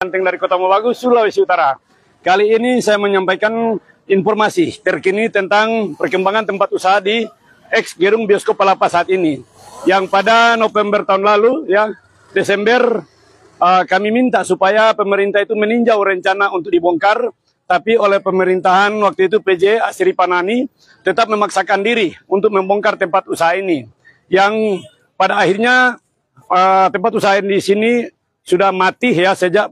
Banteng dari Kota Mobagu, Sulawesi Utara. Kali ini saya menyampaikan informasi terkini tentang perkembangan tempat usaha di gedung bioskop Palapa saat ini. Yang pada November tahun lalu, ya Desember, kami minta supaya pemerintah itu meninjau rencana untuk dibongkar, tapi oleh pemerintahan waktu itu PJ Asri Panani tetap memaksakan diri untuk membongkar tempat usaha ini. Yang pada akhirnya tempat usaha di sini sudah mati ya sejak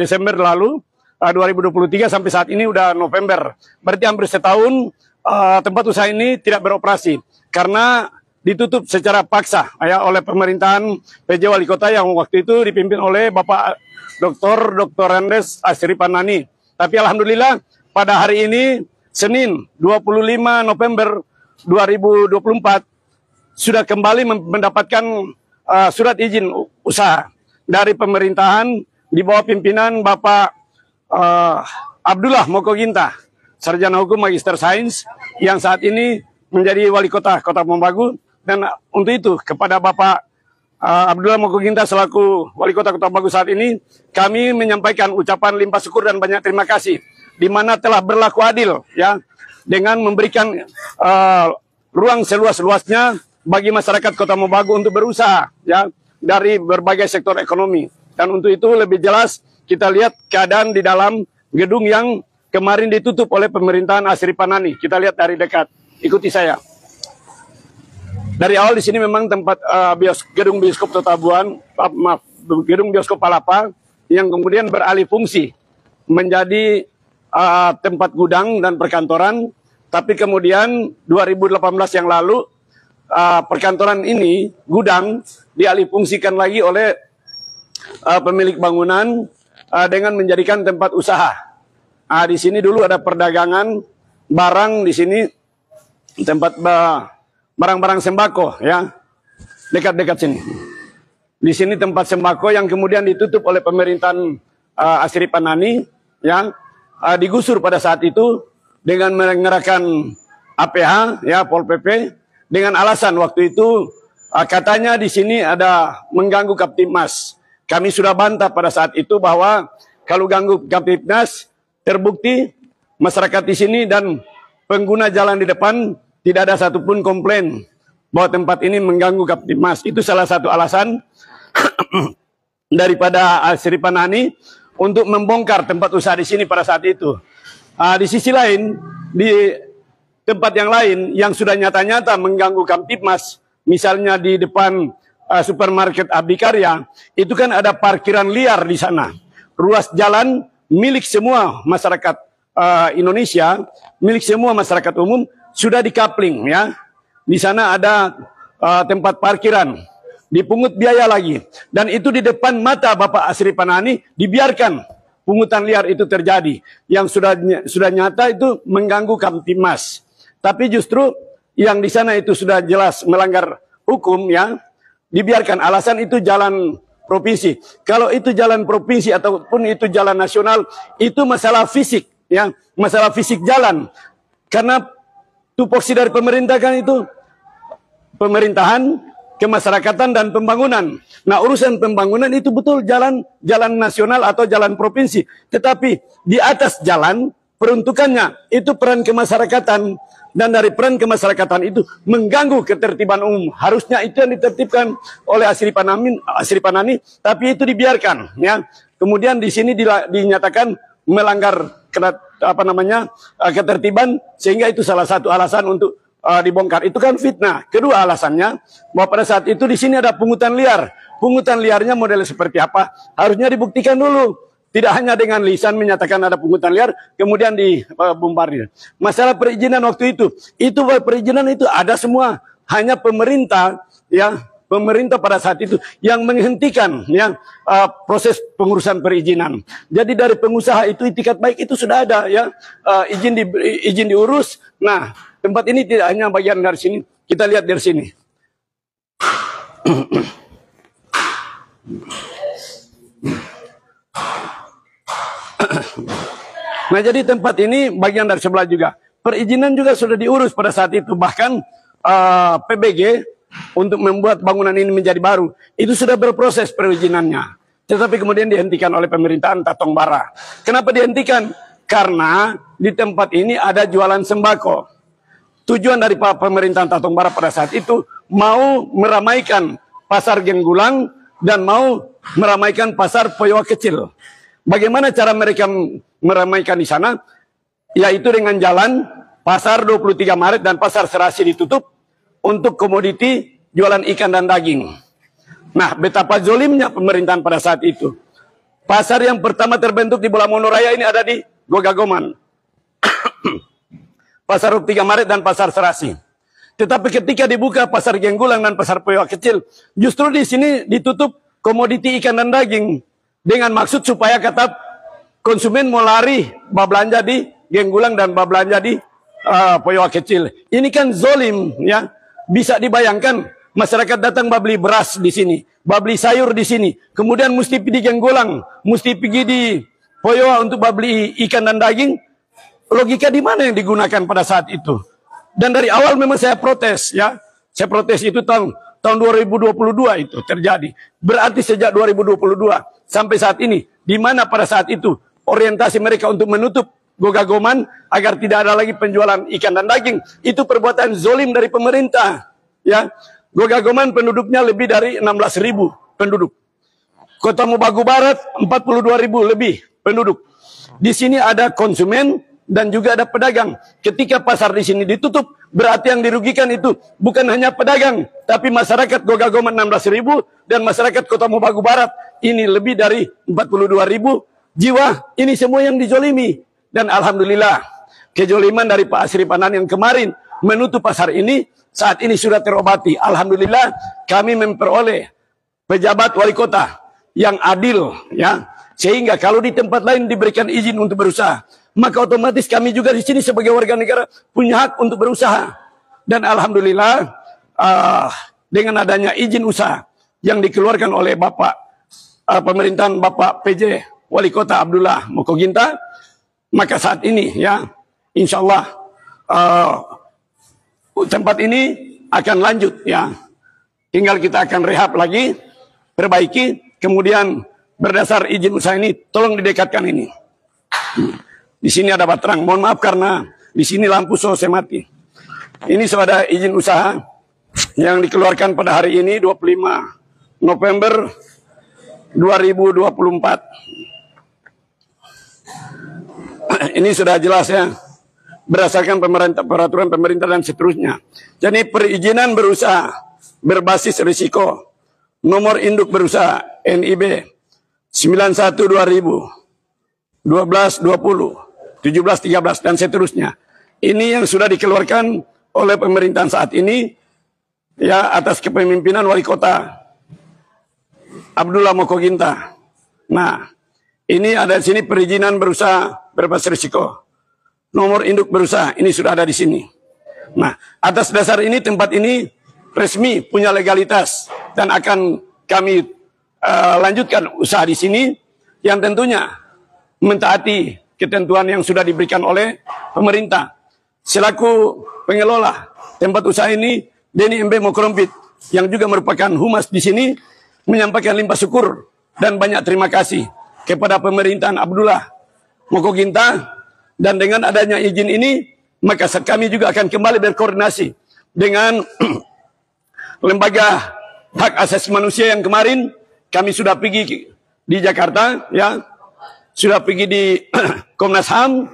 Desember lalu 2023 sampai saat ini udah November. Berarti hampir setahun tempat usaha ini tidak beroperasi karena ditutup secara paksa ya oleh pemerintahan PJ Wali Kota yang waktu itu dipimpin oleh Bapak Dr. Andes Asri Panani. Tapi alhamdulillah pada hari ini Senin 25 November 2024 sudah kembali mendapatkan surat izin usaha dari pemerintahan di bawah pimpinan Bapak Abdullah Mokoginta, sarjana hukum magister sains yang saat ini menjadi wali kota Kota Mobagu. Dan untuk itu kepada Bapak Abdullah Mokoginta selaku wali kota Kota Mobagu saat ini, kami menyampaikan ucapan limpah syukur dan banyak terima kasih, di mana telah berlaku adil ya dengan memberikan ruang seluas-luasnya bagi masyarakat Kota Mobagu untuk berusaha ya dari berbagai sektor ekonomi. Dan untuk itu lebih jelas kita lihat keadaan di dalam gedung yang kemarin ditutup oleh pemerintahan Asri Panani. Kita lihat dari dekat. Ikuti saya. Dari awal di sini memang tempat gedung bioskop Totabuan, gedung bioskop Palapa yang kemudian beralih fungsi menjadi tempat gudang dan perkantoran. Tapi kemudian 2018 yang lalu perkantoran ini, gudang, dialih fungsikan lagi oleh pemilik bangunan dengan menjadikan tempat usaha. Di sini dulu ada perdagangan barang di sini, tempat barang-barang sembako ya, dekat-dekat sini. Di sini tempat sembako yang kemudian ditutup oleh pemerintahan Asri Panani yang digusur pada saat itu dengan mengerahkan APH ya, Pol PP, dengan alasan waktu itu katanya di sini ada mengganggu Kaptipmas. Kami sudah bantah pada saat itu bahwa kalau ganggu Kaptipmas, terbukti masyarakat di sini dan pengguna jalan di depan tidak ada satupun komplain bahwa tempat ini mengganggu Kaptipmas. Itu salah satu alasan daripada Asri Panani untuk membongkar tempat usaha di sini pada saat itu. Di sisi lain, di tempat yang lain yang sudah nyata-nyata mengganggu Kaptipmas, misalnya di depan supermarket Abdikarya, itu kan ada parkiran liar di sana. Ruas jalan milik semua masyarakat Indonesia, milik semua masyarakat umum, sudah dikapling ya. Di sana ada tempat parkiran, dipungut biaya lagi. Dan itu di depan mata Bapak Asri Panani dibiarkan pungutan liar itu terjadi. Yang sudah nyata itu mengganggu Kaptipmas. Tapi justru yang di sana itu sudah jelas melanggar hukum ya, dibiarkan. Alasan itu jalan provinsi. Kalau itu jalan provinsi ataupun itu jalan nasional, itu masalah fisik ya, masalah fisik jalan. Karena tupoksi dari pemerintah kan itu pemerintahan, kemasyarakatan dan pembangunan. Nah, urusan pembangunan itu betul jalan nasional atau jalan provinsi. Tetapi di atas jalan peruntukannya itu peran kemasyarakatan. Dan dari peran kemasyarakatan itu mengganggu ketertiban umum. Harusnya itu yang ditertibkan oleh Asri Panani, tapi itu dibiarkan. Ya. Kemudian di sini dinyatakan melanggar ketertiban, sehingga itu salah satu alasan untuk dibongkar. Itu kan fitnah. Kedua alasannya bahwa pada saat itu di sini ada pungutan liar. Pungutan liarnya model seperti apa? Harusnya dibuktikan dulu. Tidak hanya dengan lisan menyatakan ada pungutan liar, kemudian dibombardir. Masalah perizinan waktu itu perizinan itu ada semua. Hanya pemerintah, ya, pemerintah pada saat itu yang menghentikan ya, proses pengurusan perizinan. Jadi dari pengusaha itu itikat baik itu sudah ada ya, izin diurus. Nah, tempat ini tidak hanya bagian dari sini. Kita lihat dari sini. Nah, jadi tempat ini bagian dari sebelah juga. Perizinan juga sudah diurus pada saat itu. Bahkan PBG untuk membuat bangunan ini menjadi baru, itu sudah berproses perizinannya. tetapi kemudian dihentikan oleh pemerintahan Tatong Bara. Kenapa dihentikan? Karena di tempat ini ada jualan sembako. Tujuan dari pemerintahan Tatong Bara pada saat itu mau meramaikan pasar Genggulang dan mau meramaikan pasar Poyoa Kecil. Bagaimana cara mereka meramaikan di sana? Yaitu dengan jalan pasar 23 Maret dan pasar Serasi ditutup untuk komoditi jualan ikan dan daging. Nah, betapa zolimnya pemerintahan pada saat itu. Pasar yang pertama terbentuk di Bola Monoraya ini ada di Gogagoman. Pasar 23 Maret dan pasar Serasi. Tetapi ketika dibuka pasar Genggulang dan pasar Poyoa Kecil, justru di sini ditutup komoditi ikan dan daging dengan maksud supaya kata konsumen mau lari belanja di Genggulang dan belanja di Poyoa Kecil. Ini kan zolim, ya. Bisa dibayangkan masyarakat datang beli beras di sini, beli sayur di sini, kemudian mesti pergi di Genggulang, mesti pergi di Poyoa untuk beli ikan dan daging. Logika di mana yang digunakan pada saat itu? Dan dari awal memang saya protes, ya. Saya protes itu tahun 2022 itu terjadi. Berarti sejak 2022 sampai saat ini, di mana pada saat itu orientasi mereka untuk menutup Gogagoman agar tidak ada lagi penjualan ikan dan daging, itu perbuatan zolim dari pemerintah, ya. Gogagoman penduduknya lebih dari 16.000 penduduk. Kota Mubagu Barat 42.000 lebih penduduk. Di sini ada konsumen dan juga ada pedagang. Ketika pasar di sini ditutup, berarti yang dirugikan itu bukan hanya pedagang, tapi masyarakat Gogagoman 16.000 dan masyarakat Kota Mubagu Barat ini lebih dari 42.000 jiwa. Ini semua yang dijolimi. Dan alhamdulillah, kejoliman dari Pak Asri Panan yang kemarin menutup pasar ini saat ini sudah terobati. Alhamdulillah, kami memperoleh pejabat wali kota yang adil, ya. Sehingga kalau di tempat lain diberikan izin untuk berusaha, maka otomatis kami juga di sini sebagai warga negara punya hak untuk berusaha. Dan alhamdulillah, dengan adanya izin usaha yang dikeluarkan oleh Bapak pemerintahan Bapak PJ Wali Kota Abdullah Mokoginta, maka saat ini, ya, insya Allah tempat ini akan lanjut, ya. Tinggal kita akan rehab lagi, perbaiki, kemudian berdasar izin usaha ini, tolong didekatkan ini. Di sini ada baterang, mohon maaf karena di sini lampu selesai mati. Ini sudah ada izin usaha yang dikeluarkan pada hari ini 25 November 2024. Ini sudah jelas, ya, berdasarkan peraturan pemerintah dan seterusnya. Jadi perizinan berusaha berbasis risiko, nomor induk berusaha NIB 91/2000, 12/20, 17/13 dan seterusnya. Ini yang sudah dikeluarkan oleh pemerintahan saat ini, ya, atas kepemimpinan Wali Kota Abdullah Mokoginta. Nah, ini ada di sini perizinan berusaha berbasis risiko, nomor induk berusaha, ini sudah ada di sini. Nah, atas dasar ini tempat ini resmi punya legalitas dan akan kami lanjutkan usaha di sini yang tentunya mentaati ketentuan yang sudah diberikan oleh pemerintah. Selaku pengelola tempat usaha ini, Denny MB Mokorompit yang juga merupakan humas di sini menyampaikan limpah syukur dan banyak terima kasih kepada pemerintahan Abdullah Mokoginta, dan dengan adanya izin ini maka kami juga akan kembali berkoordinasi dengan lembaga hak asasi manusia yang kemarin kami sudah pergi di Jakarta, ya, sudah pergi di Komnas HAM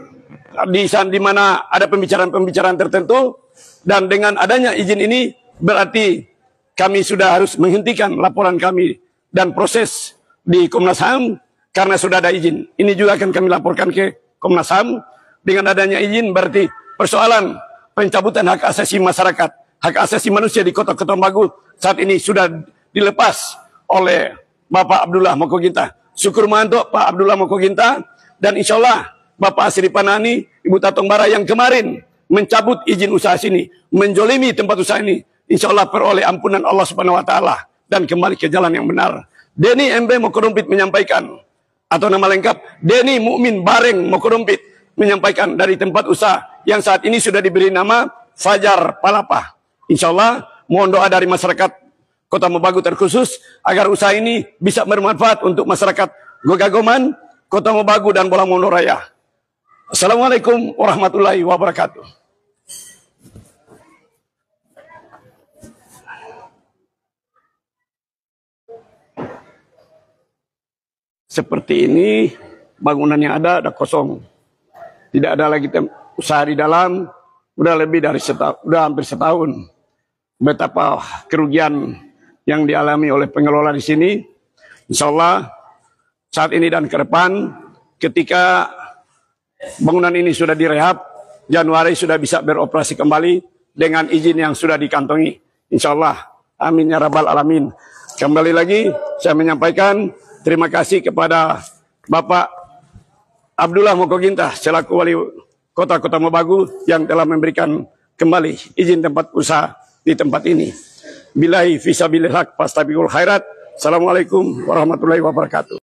di mana ada pembicaraan-pembicaraan tertentu, dan dengan adanya izin ini berarti kami sudah harus menghentikan laporan kami dan proses di Komnas HAM karena sudah ada izin. Ini juga akan kami laporkan ke Komnas HAM. Dengan adanya izin berarti persoalan pencabutan hak asasi masyarakat, hak asasi manusia di Kota Ketombagu saat ini sudah dilepas oleh Bapak Abdullah Mokoginta. Syukur mantuk Pak Abdullah Mokoginta, dan insya Allah Bapak Asri Panani, Ibu Tatong Bara yang kemarin mencabut izin usaha sini, menjolimi tempat usaha ini, insya Allah peroleh ampunan Allah Subhanahu Wa Taala dan kembali ke jalan yang benar. Denny MB Mokorompit menyampaikan, atau nama lengkap Denny Mukmin Bareng Mokorompit, menyampaikan dari tempat usaha yang saat ini sudah diberi nama Fajar Palapa. Insya Allah mohon doa dari masyarakat Kota Mobagu terkhusus, agar usaha ini bisa bermanfaat untuk masyarakat Gogagoman, Kota Mobagu, dan Bolang Monong Raya. Assalamualaikum warahmatullahi wabarakatuh. Seperti ini, bangunan yang ada kosong. Tidak ada lagi usaha di dalam, udah lebih dari udah hampir setahun. Betapa kerugian yang dialami oleh pengelola di sini. Insya Allah saat ini dan ke depan, ketika bangunan ini sudah direhab, Januari sudah bisa beroperasi kembali dengan izin yang sudah dikantongi. Insya Allah, amin ya rabbal alamin. Kembali lagi saya menyampaikan terima kasih kepada Bapak Abdullah Mokoginta selaku wali kota Mobagu yang telah memberikan kembali izin tempat usaha di tempat ini. Billahi fisabilillah fastabiqul khairat. Assalamualaikum warahmatullahi wabarakatuh.